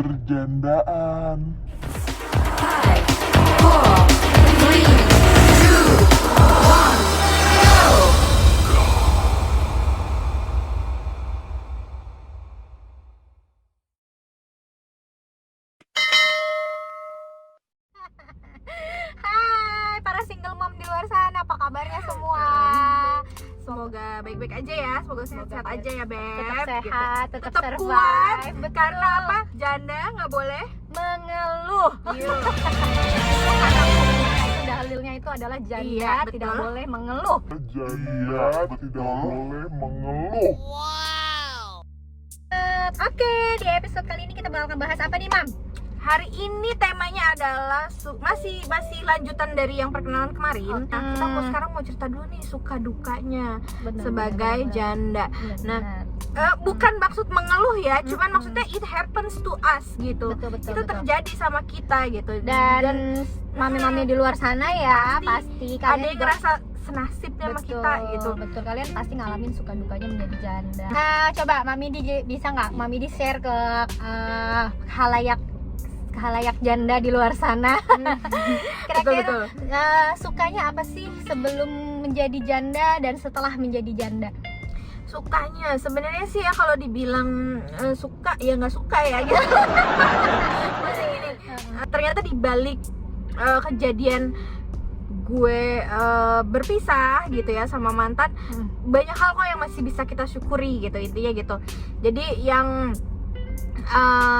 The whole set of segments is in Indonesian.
Perjandaan. Hai para single mom di luar sana, apa kabarnya semua? Semoga baik-baik aja ya, semoga sehat-sehat aja ya Beb. Tetap sehat, gitu. tetap Tetap survive. kuat, Betul. karena apa? Janda nggak boleh Mengeluh. Iya. Itu dalilnya itu adalah janda Iya, betul. tidak boleh mengeluh. Janda tidak boleh mengeluh. Oke, di episode kali ini kita bakal bahas apa nih, Mam? Hari ini temanya adalah masih lanjutan dari yang perkenalan kemarin. Nah, kita sekarang mau cerita dulu nih suka dukanya sebagai janda. Nah, bukan maksud mengeluh ya, cuman maksudnya it happens to us gitu. Betul. Itu terjadi sama kita gitu. Dan mami-mami di luar sana ya, pasti ada kalian yang juga ngerasa senasibnya sama kita gitu. Betul, kalian pasti ngalamin suka dukanya menjadi janda. Nah, coba mami bisa nggak mami di share ke halayak janda di luar sana. Kira-kira Betul. Sukanya apa sih sebelum menjadi janda dan setelah menjadi janda? Sukanya sebenarnya sih ya kalau dibilang suka ya nggak suka ya gitu. Masih gini. Ternyata di balik kejadian gue berpisah gitu ya sama mantan, banyak hal kok yang masih bisa kita syukuri gitu, intinya gitu. Jadi yang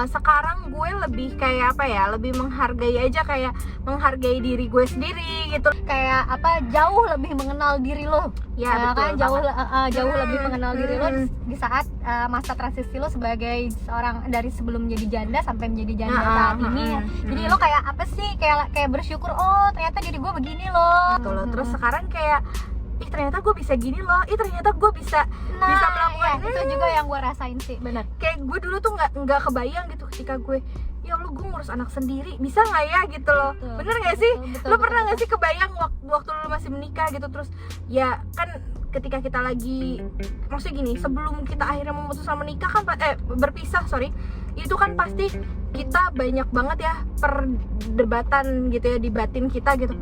sekarang gue lebih kayak apa ya, lebih menghargai aja, kayak menghargai diri gue sendiri gitu. Kayak apa, jauh lebih mengenal diri lo Ya, betul kan, jauh banget. lebih mengenal diri lo di saat masa transisi lo sebagai seorang dari sebelum menjadi janda sampai menjadi janda saat ini. Jadi lo kayak apa sih, kayak bersyukur, oh ternyata diri gue begini loh Gitu loh. Terus sekarang kayak ternyata gue bisa gini loh, ternyata gue bisa melakukan itu juga yang gue rasain sih, bener. Kayak gue dulu tuh nggak kebayang gitu ketika gue, ya Allah gue ngurus anak sendiri bisa nggak ya gitu loh. Bener nggak sih? Lo pernah nggak sih kebayang waktu lo masih menikah gitu, terus ya kan ketika kita lagi, maksudnya gini, sebelum kita akhirnya memutuskan menikah kan berpisah, itu kan pasti kita banyak banget ya perdebatan gitu ya di batin kita gitu.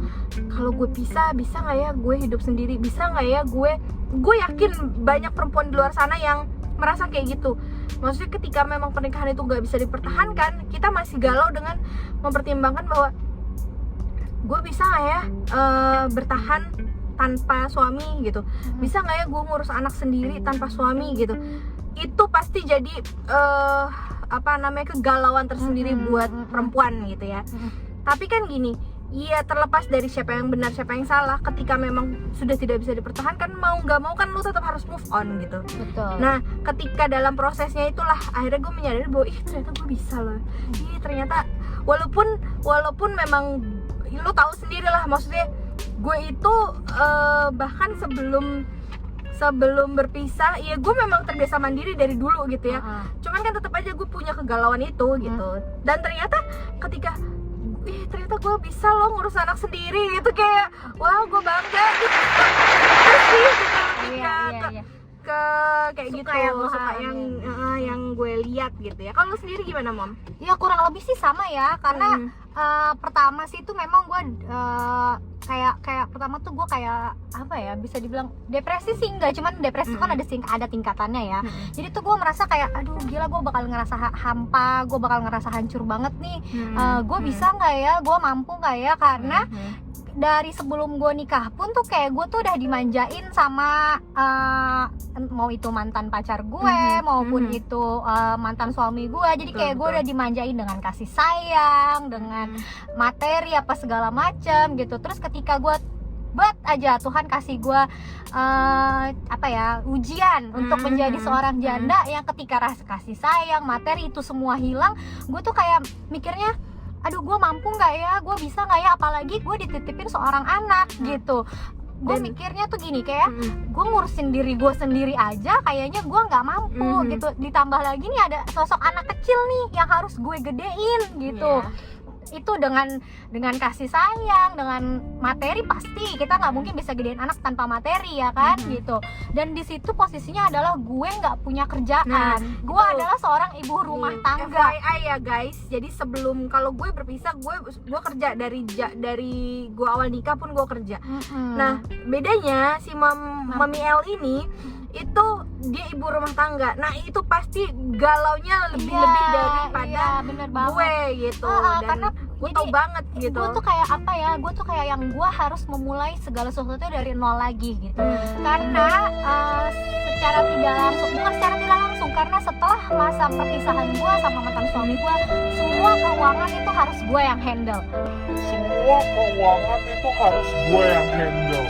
Kalau gue bisa nggak ya gue hidup sendiri, bisa nggak ya gue yakin banyak perempuan di luar sana yang merasa kayak gitu. Maksudnya ketika memang pernikahan itu nggak bisa dipertahankan, kita masih galau dengan mempertimbangkan bahwa gue bisa nggak ya bertahan tanpa suami gitu, bisa nggak ya gue ngurus anak sendiri tanpa suami gitu. Itu pasti jadi kegalauan tersendiri buat perempuan gitu ya. Tapi kan gini, iya, terlepas dari siapa yang benar siapa yang salah, ketika memang sudah tidak bisa dipertahankan, mau nggak mau kan lu tetap harus move on gitu. Betul. Nah, ketika dalam prosesnya itulah akhirnya gue menyadari bahwa ternyata gue bisa loh. Ternyata walaupun memang lu tahu sendiri lah, maksudnya gue itu bahkan sebelum berpisah, ya gue memang terbiasa mandiri dari dulu gitu ya. Cuman kan tetap aja gue punya kegalauan itu gitu. Dan ternyata ketika ternyata gue bisa loh ngurus anak sendiri gitu, kayak wah gue bangga gitu. Terus sih Iya. ke kayak Suka gitu, yang lo suka yang gue lihat gitu ya. Kalau lu sendiri gimana, Mom? Ya kurang lebih sih sama ya, karena pertama sih itu memang gue kayak pertama tuh gue kayak apa ya, bisa dibilang depresi sih enggak, cuman depresi kan ada tingkatannya ya. Jadi tuh gue merasa kayak aduh gila, gue bakal ngerasa hampa, gue bakal ngerasa hancur banget nih. Gue bisa nggak ya, gue mampu nggak ya, karena dari sebelum gue nikah pun tuh kayak gue tuh udah dimanjain sama mau itu mantan pacar gue maupun itu mantan suami gue. Jadi kayak gue udah dimanjain dengan kasih sayang, dengan materi apa segala macam gitu. Terus ketika gue aja Tuhan kasih gue ujian untuk menjadi seorang janda yang ketika rasa kasih sayang, materi itu semua hilang, gue tuh kayak mikirnya aduh gue mampu nggak ya, gue bisa nggak ya, apalagi gue dititipin seorang anak gitu. Gue mikirnya tuh gini, kayak gue ngurusin diri gue sendiri aja kayaknya gue nggak mampu gitu, ditambah lagi nih ada sosok anak kecil nih yang harus gue gedein gitu. itu dengan kasih sayang, dengan materi pasti kita nggak mungkin bisa gedein anak tanpa materi ya kan gitu. Dan di situ posisinya adalah gue nggak punya kerjaan, gue adalah seorang ibu rumah tangga. FYI ya guys, jadi sebelum kalau gue berpisah, gue kerja dari gue awal nikah pun gue kerja. Nah bedanya si Mami L ini itu dia ibu rumah tangga. Nah itu pasti galaunya lebih daripada bener gue gitu. Dan karena gue tau banget gitu. Gue tuh kayak apa ya, gue tuh kayak yang gue harus memulai segala sesuatu dari nol lagi gitu. Karena secara tidak langsung, bukan secara tidak langsung, karena setelah masa perpisahan gue sama mantan suami gue, semua keuangan itu harus gue yang handle. Semua keuangan itu harus gue yang handle.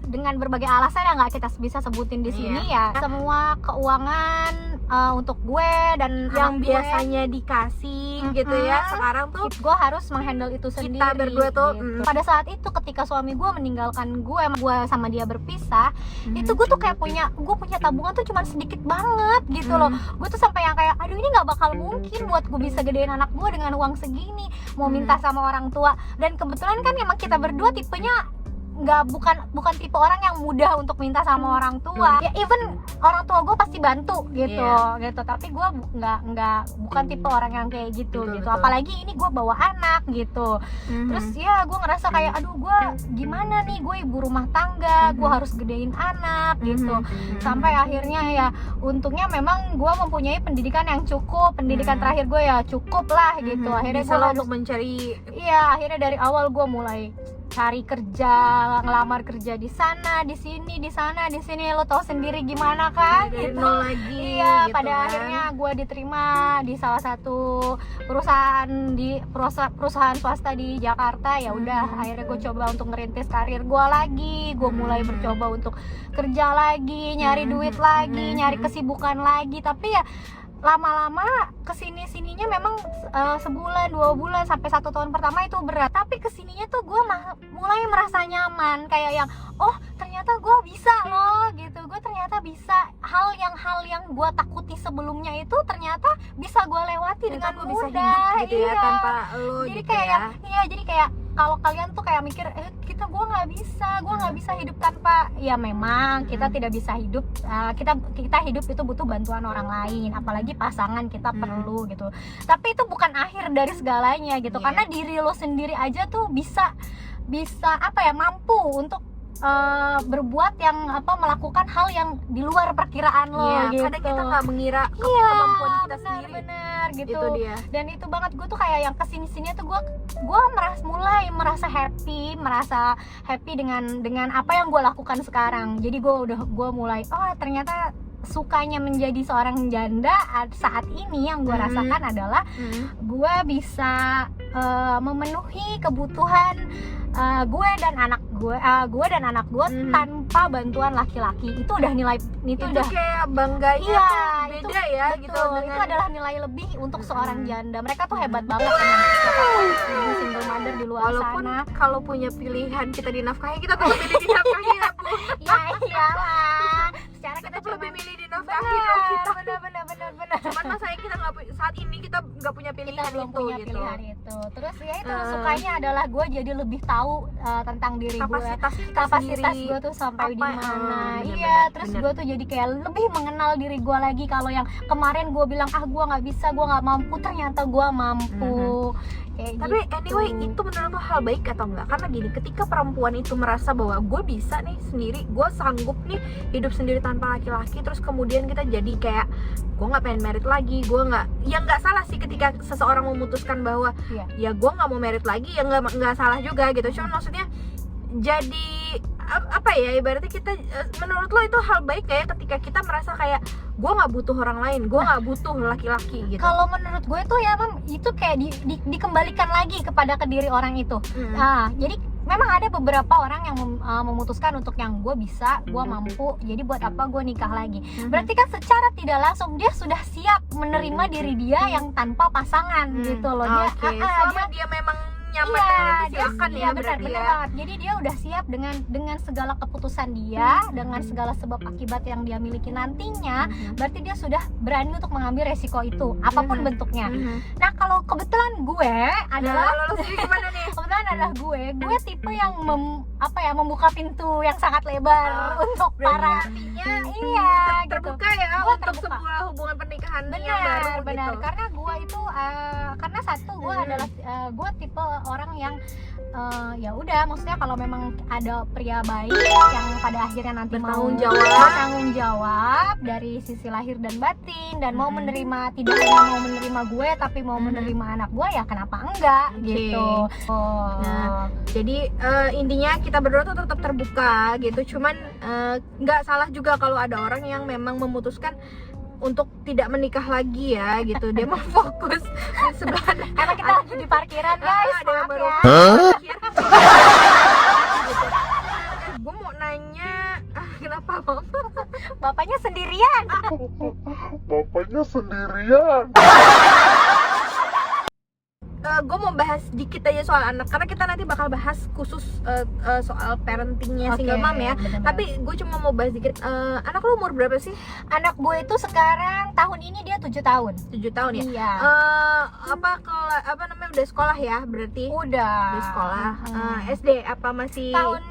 Dengan berbagai alasan yang nggak kita bisa sebutin di sini ya, semua keuangan untuk gue dan yang anak biasanya dikasih gitu ya, sekarang tuh gue harus menghandle itu sendiri. Kita berdua tuh gitu. Pada saat itu ketika suami gue meninggalkan gue sama dia berpisah, itu gue tuh kayak punya tabungan tuh cuma sedikit banget gitu loh. Gue tuh sampai yang kayak aduh ini nggak bakal mungkin buat gue bisa gedein anak gue dengan uang segini, mau minta sama orang tua. Dan kebetulan kan emang kita berdua tipenya bukan tipe orang yang mudah untuk minta sama orang tua. Ya even orang tua gue pasti bantu gitu, gitu. Tapi gue bukan tipe orang yang kayak gitu. Apalagi ini gue bawa anak gitu. Terus ya gue ngerasa kayak aduh gue gimana nih, gue ibu rumah tangga, gue harus gedein anak gitu. Sampai akhirnya ya untungnya memang gue mempunyai pendidikan yang cukup. Pendidikan terakhir gue ya cukup lah gitu. Akhirnya gue untuk mencari. Iya, akhirnya dari awal gue mulai cari kerja, ngelamar kerja di sana, di sini, di sana, di sini. Lo tau sendiri gimana kan? Dari gitu. nol lagi. Iya, gitu pada kan. akhirnya gue diterima di salah satu perusahaan swasta di Jakarta. Ya udah, akhirnya gue coba untuk ngerintis karir gue lagi. Gue mulai bercoba untuk kerja lagi, nyari duit lagi, nyari kesibukan lagi. Tapi ya lama-lama kesini-sininya memang sebulan, 2 bulan, sampai 1 tahun pertama itu berat. Tapi kesininya tuh gue mulai merasa nyaman, kayak yang oh ternyata gue bisa loh gitu. Gue ternyata bisa hal yang gue takuti sebelumnya itu ternyata bisa gue lewati dengan gue mudah. bisa hidup gitu ya tanpa lo jadi gitu kayak ya. Jadi kayak kalau kalian tuh kayak mikir gue nggak bisa hidup tanpa, ya memang kita tidak bisa hidup, kita hidup itu butuh bantuan orang lain, apalagi pasangan kita perlu gitu. Tapi itu bukan akhir dari segalanya gitu, karena diri lo sendiri aja tuh bisa apa ya, mampu untuk berbuat yang melakukan hal yang di luar perkiraan lo gitu. Kadang kita nggak mengira kemampuan kita sendiri. Bener gitu. Itu dia. Dan itu banget, gue tuh kayak yang kesini-sini tuh gue mulai merasa happy dengan apa yang gue lakukan sekarang. Jadi gue mulai ternyata sukanya menjadi seorang janda saat ini yang gue rasakan adalah gue bisa memenuhi kebutuhan gue dan anak gue tanpa bantuan laki-laki. Itu udah nilai, itu udah kayak bangganya tuh beda ya betul, gitu. Itu adalah nilai lebih untuk seorang janda. Mereka tuh hebat banget emang, single mother di luar walaupun sana. kalau punya pilihan kita dinafkahi, kita tetap pilih dinafkahi ya Bu. Ya iyalah, secara kita Tetap lebih cuma milih dinafkahi loh kita. bener. Cuman sayang kita saat ini kita nggak punya pilihan Kita belum itu punya gitu. pilihan itu. Terus ya itu sukanya adalah gue jadi lebih tahu tentang diri gue, kapasitas gue tuh sampai di mana. Iya, terus gue tuh jadi kayak lebih mengenal diri gue lagi. Kalau yang kemarin gue bilang gue nggak bisa, gue nggak mampu, ternyata gue mampu. Tapi anyway, itu menurut lo hal baik atau enggak? Karena gini, ketika perempuan itu merasa bahwa gue bisa nih sendiri, gue sanggup nih hidup sendiri tanpa laki-laki, terus kemudian kita jadi kayak gue nggak pengen married lagi, gue nggak salah sih ketika seseorang memutuskan bahwa ya gue nggak mau married lagi, ya nggak salah juga gitu. Cuman maksudnya jadi apa ya, ibaratnya kita, menurut lo itu hal baik kayak ketika kita merasa kayak gue nggak butuh orang lain, gue nggak butuh laki-laki gitu. Kalau menurut gue tuh ya itu kayak dikembalikan lagi kepada ke diri orang itu. Nah, jadi memang ada beberapa orang yang memutuskan untuk yang gue bisa, gue mampu, jadi buat apa gue nikah lagi. Berarti kan secara tidak langsung dia sudah siap menerima diri dia yang tanpa pasangan gitu loh. Selama dia memang nyaman dengan itu silakan iya, ya benar berarti ya. banget. Jadi dia udah siap dengan segala keputusan dia, dengan segala sebab akibat yang dia miliki nantinya. Berarti dia sudah berani untuk mengambil resiko itu, apapun bentuknya. Nah, kalau kebetulan gue adalah Nah, lo sendiri gimana nih? kebetulan adalah gue tipe yang membuka pintu yang sangat lebar untuk para Artinya iya gitu. terbuka ya Gua untuk terbuka. sebuah hubungan pernikahan yang baru Benar, gitu. karena gue itu karena satu gue adalah gue tipe orang yang ya udah, maksudnya kalau memang ada pria baik yang pada akhirnya nanti mau bertanggung jawab dari sisi lahir dan batin dan mau menerima, tidak hanya mau menerima gue tapi mau menerima anak gue, ya kenapa enggak gitu. Nah, jadi intinya kita berdua tuh tetap terbuka gitu. Cuman nggak salah juga kalau ada orang yang memang memutuskan untuk tidak menikah lagi ya gitu. Dia mau fokus di sebelah. Emang kita lagi di parkiran guys, Ada yang maaf baru ya. parkir. Gue mau nanya, kenapa Mom? Bapaknya sendirian. Bapaknya sendirian. Gue mau bahas dikit aja soal anak karena kita nanti bakal bahas khusus soal parentingnya single mom ya. Bener-bener. Tapi gue cuma mau bahas dikit. Anak lu umur berapa sih? Anak gue itu sekarang tahun ini dia 7 tahun. 7 tahun ya. Iya. Apa namanya, udah sekolah ya berarti? Udah. Udah sekolah. SD apa masih? Tahun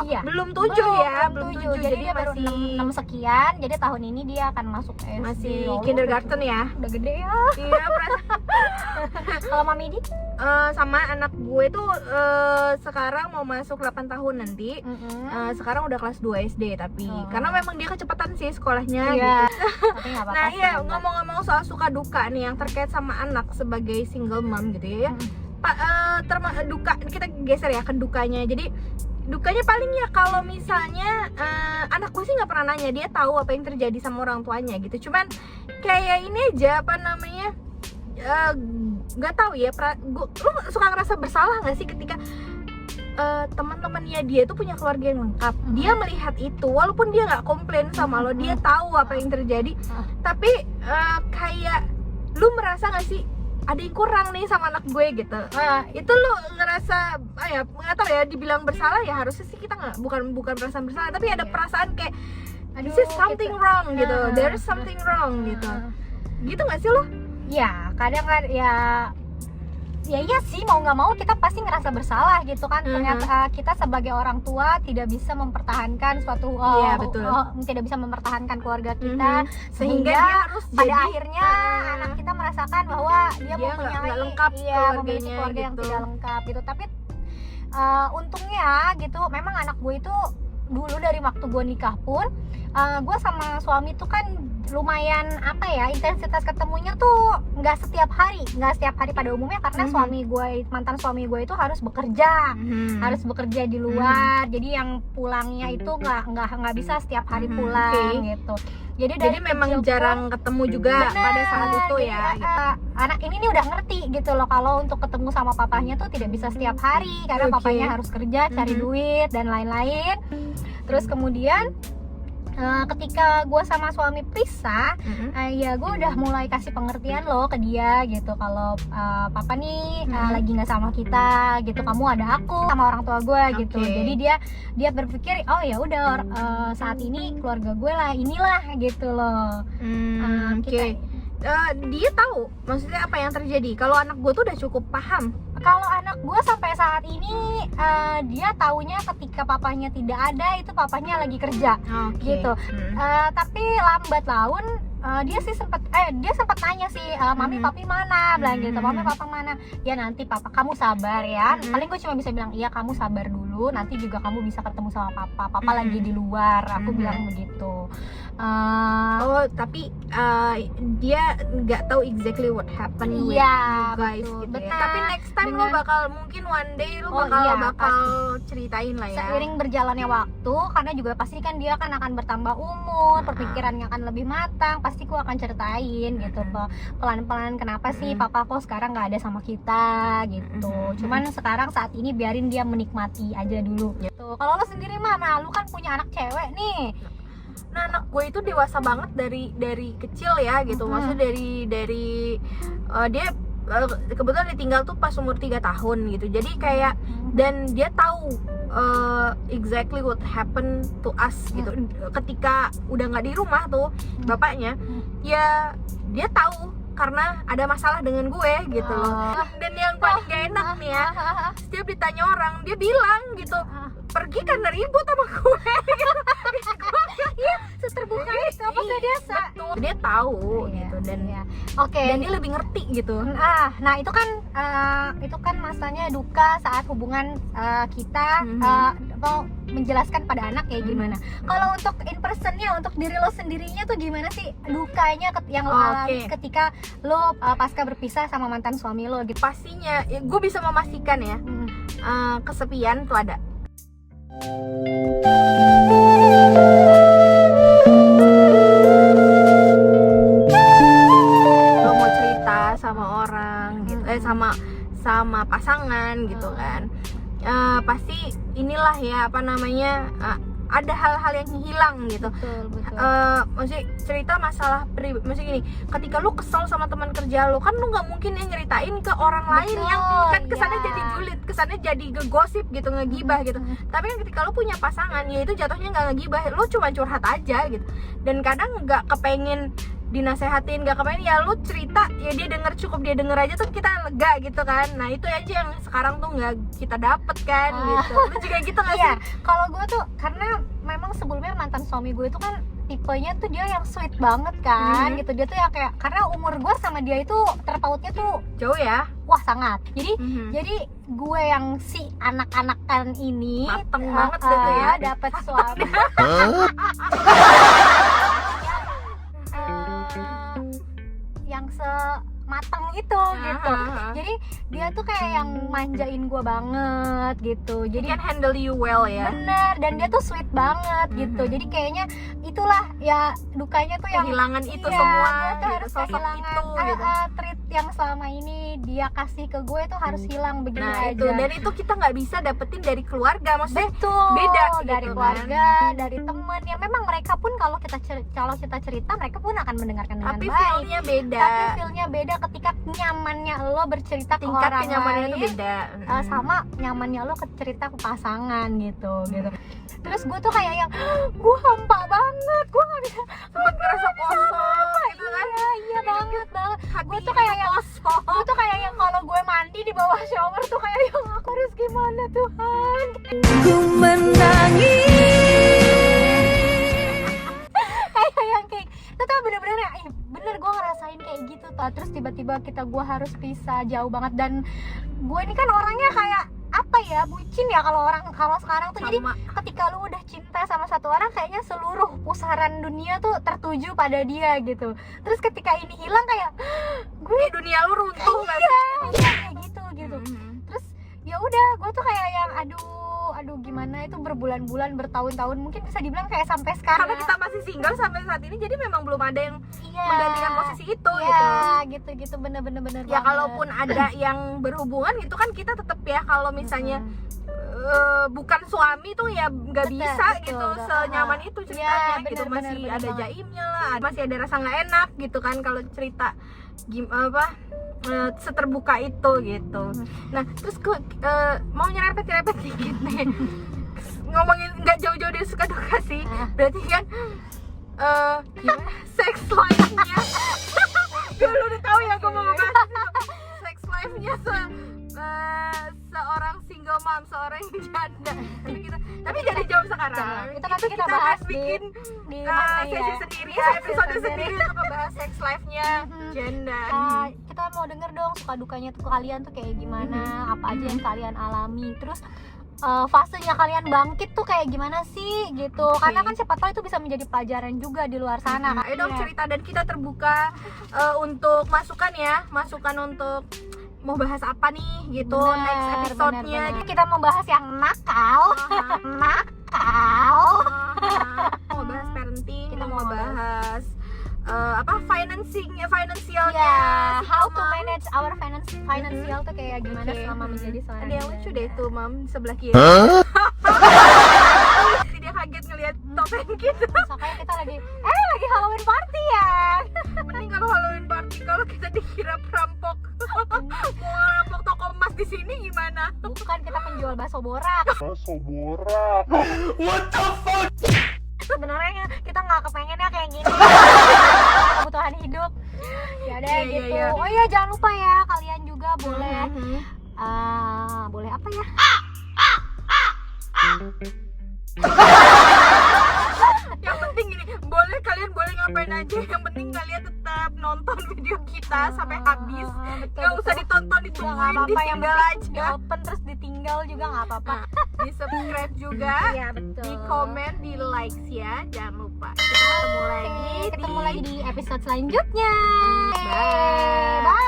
iya. Belum 7 ya, belum 7. Jadi dia baru masih 6 sekian. Jadi tahun ini dia akan masuk SD. masih Ya Allah, kindergarten ya. Udah gede ya. Iya, Kalau Mami di? sama anak gue tuh sekarang mau masuk 8 tahun nanti. Sekarang udah kelas 2 SD tapi karena memang dia kecepatan sih sekolahnya Iya. gitu. Tapi nggak apa-apa. Nah sih, iya, Mbak. ngomong-ngomong soal suka duka nih yang terkait sama anak sebagai single mom gitu ya. Duka, kita geser ya ke dukanya. Jadi dukanya paling ya kalau misalnya anak gue sih nggak pernah nanya, dia tahu apa yang terjadi sama orang tuanya gitu. Cuman kayak ini aja, apa namanya, nggak tahu ya, lu suka ngerasa bersalah nggak sih ketika teman-temannya dia tuh punya keluarga yang lengkap. Dia melihat itu walaupun dia nggak komplain sama lo, dia tahu apa yang terjadi, tapi kayak lu merasa nggak sih ada yang kurang nih sama anak gue gitu. Itu lu ngerasa ya nggak tahu ya, dibilang bersalah ya harusnya sih kita nggak, bukan perasaan bersalah, tapi ada perasaan kayak this is something wrong gitu, there is something wrong gitu nggak sih lo? Ya kadang kan ya iya sih, mau nggak mau kita pasti ngerasa bersalah gitu kan. Ternyata kita sebagai orang tua tidak bisa mempertahankan suatu Iya, betul. tidak bisa mempertahankan keluarga kita, Sehingga sehingga dia harus pada jadi, akhirnya anak kita merasakan bahwa dia mempunyai nggak lengkap memiliki keluarganya keluarga yang gitu. tidak lengkap gitu. Tapi untungnya gitu, memang anak gue itu dulu dari waktu gue nikah pun gue sama suami tuh kan lumayan apa ya, intensitas ketemunya tuh nggak setiap hari pada umumnya, karena mantan suami gue itu harus bekerja di luar. Jadi yang pulangnya itu nggak bisa setiap hari pulang gitu. Jadi memang jarang ketemu juga pada saat itu ya gitu. Anak ini nih udah ngerti gitu loh kalau untuk ketemu sama papahnya tuh tidak bisa setiap hari karena papanya harus kerja, cari duit dan lain-lain. Terus kemudian ketika gue sama suami pisah, ya gue udah mulai kasih pengertian loh ke dia gitu, kalau papa nih lagi nggak sama kita gitu, kamu ada aku sama orang tua gue gitu. Jadi dia berpikir oh ya udah saat ini keluarga gue lah inilah gitu loh. Dia tahu maksudnya apa yang terjadi. Kalau anak gue tuh udah cukup paham. Kalau anak gue sampai saat ini dia taunya ketika papanya tidak ada itu papanya lagi kerja gitu. Tapi lambat laun dia sempat nanya sih, mami papi mana, bilang gitu, mami papa mana, ya nanti papa, kamu sabar ya. Paling gue cuma bisa bilang iya kamu sabar dulu, nanti juga kamu bisa ketemu sama papa lagi di luar, aku bilang begitu. Tapi dia nggak tahu exactly what happened with you guys betul, gitu ya. benar. Tapi next time lo bakal, mungkin one day lo bakal ceritain lah ya. Seiring berjalannya waktu, karena juga pasti kan dia kan akan bertambah umur, perpikirannya akan lebih matang, pasti gue akan ceritain gitu pelan-pelan kenapa sih papa kok sekarang nggak ada sama kita gitu. Cuman sekarang saat ini biarin dia menikmati aja dulu gitu. Kalau lo sendiri mana, lu kan punya anak cewek nih. Nah, anak gue itu dewasa banget dari kecil ya gitu. Maksudnya dari dia kebetulan ditinggal tuh pas umur 3 tahun gitu. Jadi kayak dan dia tahu exactly what happened to us gitu. Ketika udah nggak di rumah tuh bapaknya, ya dia tahu karena ada masalah dengan gue gitu loh. Dan yang paling gak enak nih ya, setiap ditanya orang dia bilang gitu, pergi karena ribut sama gue. Iya, seterbuka itu maksudnya dia betul, dia tahu gitu dan Oke. dan dia lebih ngerti gitu. Nah itu kan masanya duka saat hubungan kita mau menjelaskan pada anak kayak gimana. Kalau untuk in personnya, untuk diri lo sendirinya tuh gimana sih dukanya yang lo alami ketika lo pasca berpisah sama mantan suami lo gitu? Pastinya ya, gue bisa memastikan ya, kesepian tuh ada. Lo mau cerita sama orang gitu, sama pasangan gitu kan, pasti inilah ya apa namanya, ada hal-hal yang hilang gitu. Betul. Maksudnya cerita masalah maksudnya gini, ketika lu kesel sama teman kerja lu kan lu nggak mungkin yang nyeritain ke orang lain yang kan kesannya jadi julid, kesannya jadi ngegosip gitu, ngegibah gitu. Tapi kan ketika lu punya pasangan, ya itu jatuhnya nggak ngegibah, lu cuma curhat aja gitu. Dan kadang nggak kepengen dinasehatin, gak kepengen, ya lu cerita ya dia denger, cukup dia denger aja tuh kita lega gitu kan. Nah itu aja yang sekarang tuh nggak kita dapet kan gitu. Lu juga gitu nggak sih? Kalau gue tuh karena memang sebelumnya mantan suami gue itu kan tipenya tuh dia yang sweet banget kan gitu. Dia tuh ya kayak, karena umur gue sama dia itu terpautnya tuh jauh ya, wah sangat. Jadi gue yang si anak-anakan ini mateng banget gitu ya, dapat suami yang sematang itu gitu. Jadi dia tuh kayak yang manjain gue banget gitu. Jadi can handle you well ya. Bener, dan dia tuh sweet banget gitu. Jadi kayaknya itulah ya dukanya tuh yang kehilangan itu semua gue tuh gitu, harus sosok kehilangan itu gitu. treat yang selama ini dia kasih ke gue tuh harus hilang begini aja. Itu dan itu kita nggak bisa dapetin dari keluarga, maksudnya betul, beda dari gitu, keluarga, dari teman yang memang mereka pun kalau kita cerita mereka pun akan mendengarkan dengan tapi baik. feelnya beda. Tapi feelnya beda ketika nyamannya lo bercerita ke Tingkat orang kenyamanannya lain itu beda. sama nyamannya lo cerita ke pasangan gitu. Terus gue tuh kayak yang gue hampa banget, gue nggak bisa, Sempet ngerasa kosong gitu kan. Iya banget. Gue tuh Hatinya kayak yang kosong. gue tuh kayak yang kalau gue mandi di bawah shower tuh kayak yang aku harus gimana Tuhan. Ku menangis. Kayak yang kayak itu tuh bener-bener ya, bener gue ngerasain kayak gitu tuh. Terus tiba-tiba gue harus pisah jauh banget, dan gue ini kan orangnya kayak apa ya, bucin ya kalau sekarang tuh. Jadi ketika lu udah cinta sama satu orang, kayaknya seluruh pusaran dunia tuh tertuju pada dia gitu. Terus ketika ini hilang kayak gue dunia lu runtuh nggak sih? iya kayak gitu. Terus ya udah, gue tuh kayak yang aduh gimana, itu berbulan-bulan, bertahun-tahun, mungkin bisa dibilang kayak sampai sekarang. Karena kita masih single sampai saat ini, jadi memang belum ada yang Iya, menggantikan posisi itu gitu bener-bener ya. Kalaupun ada yang berhubungan gitu kan, kita tetap ya kalau misalnya bukan suami tuh ya nggak bisa gitu senyaman itu ceritanya gitu. Masih ada jaimnya lah, masih ada rasa nggak enak gitu kan kalau cerita seterbuka itu gitu. Nah terus mau nyerempet dikit nih ngomongin nggak jauh-jauh dari suka duka sih, berarti kan gimana sex life-nya lu udah tahu ya gue mau ngebahas sex life-nya seorang single mom, seorang yang janda. Tapi jadi jawab sekarang. Itu nanti kita bahas bikin di sesi sendiri, episode sendiri untuk ngebahas sex life-nya janda. Kita mau denger dong suka dukanya tuh kalian tuh kayak gimana, apa aja yang kalian alami. Terus fasenya kalian bangkit tuh kayak gimana sih gitu. Karena kan siapa tahu itu bisa menjadi pelajaran juga di luar sana. Ayo dong cerita, dan kita terbuka untuk masukan untuk mau bahas apa nih gitu. Next episode-nya kita mau bahas yang nakal. Mau bahas parenting, kita mau bahas finansialnya, how to manage our financial tuh kayak gimana selama menjadi seorang. Ada yang lucu deh tuh mam sebelah kiri. Dia kaget ngeliat topeng gitu. Makanya kita lagi Halloween party ya. Mending kalau Halloween party, kalau kita dikira perampok. Mau ngerampok toko emas di sini gimana? Bukan, kita penjual bakso borak. Bakso borak. Sebenarnya kita nggak kepengennya kayak gini. Kebutuhan hidup. Ya udah Iya, gitu. iya. Oh iya, jangan lupa ya, kalian juga boleh boleh apa ya? Yang penting gini, kalian boleh ngapain aja, yang penting kalian tetap nonton video kita sampai habis. Gak usah ditonton, Juga nggak ditungguin, apa-apa, yang ditinggal penting aja. di open terus ditinggal juga nggak apa-apa. Di subscribe juga, Iya betul. di komen, di likes ya, jangan lupa. Kita ketemu lagi Ketemu lagi di episode selanjutnya. Bye. Bye.